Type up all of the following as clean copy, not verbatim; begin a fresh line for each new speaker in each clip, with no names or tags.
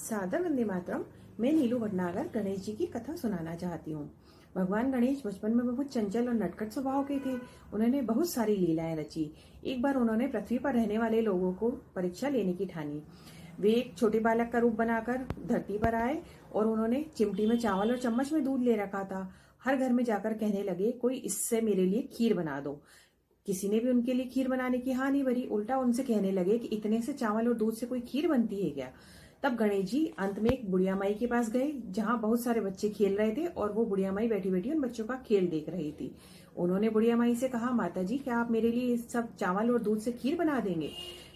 सादर वंदे मातरम। मैं नीलू भटनागर गणेश जी की कथा सुनाना चाहती हूँ। भगवान गणेश बचपन में बहुत चंचल और नटखट स्वभाव के थे। उन्होंने बहुत सारी लीलाएं रची। एक बार उन्होंने पृथ्वी पर रहने वाले लोगों को परीक्षा लेने की ठानी। वे एक छोटे बालक का रूप बनाकर धरती पर आए और उन्होंने चिमटी में चावल और चम्मच में दूध ले रखा था। हर घर में जाकर कहने लगे, कोई इससे मेरे लिए खीर बना दो। किसी ने भी उनके लिए खीर बनाने की हाँ नहीं भरी। उल्टा उनसे कहने लगे कि इतने से चावल और दूध से कोई खीर बनती है क्या। तब गणेश जी अंत में एक बुढ़िया माई के पास गए, जहां बहुत सारे बच्चे खेल रहे थे और वो बुढ़िया माई बैठी बैठी उन बच्चों का खेल देख रही थी। उन्होंने बुढ़िया माई से कहा, माता जी क्या आप मेरे लिए सब चावल और दूध से खीर बना देंगे।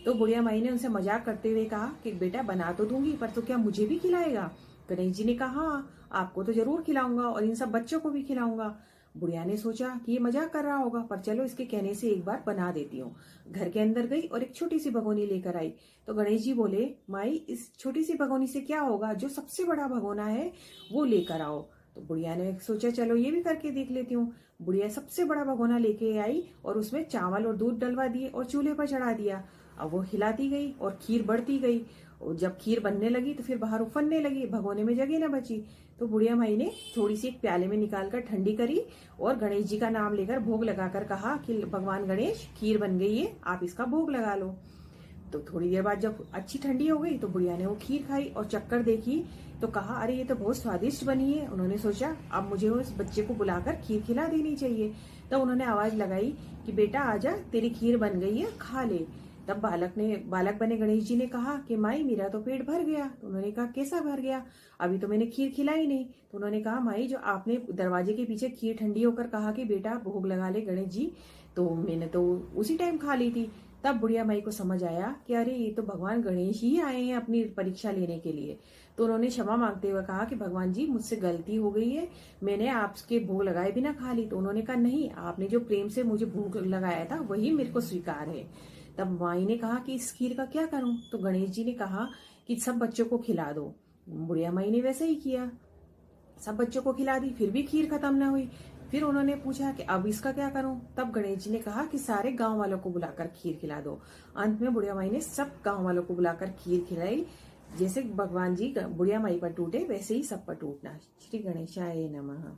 तो बुढ़िया माई ने उनसे मजाक करते हुए कहा कि बेटा बना तो दूंगी, पर तो क्या मुझे भी खिलाएगा। गणेश जी ने कहा, हाँ आपको तो जरूर खिलाऊंगा और इन सब बच्चों को भी खिलाऊंगा। बुढ़िया ने सोचा कि ये मजाक कर रहा होगा, पर चलो इसके कहने से एक बार बना देती हूँ। घर के अंदर गई और एक छोटी सी भगोनी लेकर आई। तो गणेश जी बोले, माई इस छोटी सी भगोनी से क्या होगा, जो सबसे बड़ा भगोना है वो लेकर आओ। तो बुढ़िया ने सोचा चलो ये भी करके देख लेती हूँ। बुढ़िया सबसे बड़ा भगोना लेके आई और उसमें चावल और दूध डलवा दिए और चूल्हे पर चढ़ा दिया। अब वो हिलाती गई और खीर बढ़ती गई। और जब खीर बनने लगी तो फिर बाहर उफनने लगी, भगोने में जगह न बची। तो बुढ़िया माई ने थोड़ी सी एक प्याले में निकालकर ठंडी करी और गणेश जी का नाम लेकर भोग लगाकर कहा कि भगवान गणेश खीर बन गई है, आप इसका भोग लगा लो। तो थोड़ी देर बाद जब अच्छी ठंडी हो गई तो बुढ़िया ने वो खीर खाई और चक्कर देखी तो कहा, अरे ये तो बहुत स्वादिष्ट बनी है। उन्होंने सोचा अब मुझे उस बच्चे को बुलाकर खीर खिला देनी चाहिए। तो उन्होंने आवाज लगाई कि बेटा आजा, तेरी खीर बन गई है, खा ले। तब बालक बने गणेश जी ने कहा कि माई मेरा तो पेट भर गया। तो उन्होंने कहा कैसा भर गया, अभी तो मैंने खीर खिलाई नहीं। तो उन्होंने कहा, माई जो आपने दरवाजे के पीछे खीर ठंडी होकर कहा कि बेटा भोग लगा ले गणेश जी, तो मैंने तो उसी टाइम खा ली थी। तब बुढ़िया माई को समझ आया कि अरे ये तो भगवान गणेश ही आए हैं अपनी परीक्षा लेने के लिए। तो उन्होंने क्षमा मांगते हुए कहा कि भगवान जी मुझसे गलती हो गई है, मैंने आपके भोग लगाए बिना खा ली। तो उन्होंने कहा, नहीं आपने जो प्रेम से मुझे भोग लगाया था वही मेरे को स्वीकार है। तब माई ने कहा कि इस खीर का क्या करूं। तो गणेश जी ने कहा कि सब बच्चों को खिला दो। बुढ़िया माई ने वैसे ही किया, सब बच्चों को खिला दी, फिर भी खीर खत्म ना हुई। फिर उन्होंने पूछा कि अब इसका क्या करूं। तब गणेश जी ने कहा कि सारे गांव वालों को बुलाकर खीर खिला दो। अंत में बुढ़िया माई ने सब गांव वालों को बुलाकर खीर खिलाई। जैसे भगवान जी बुढ़िया माई पर टूटे वैसे ही सब पर टूटना। श्री गणेशाय नमः।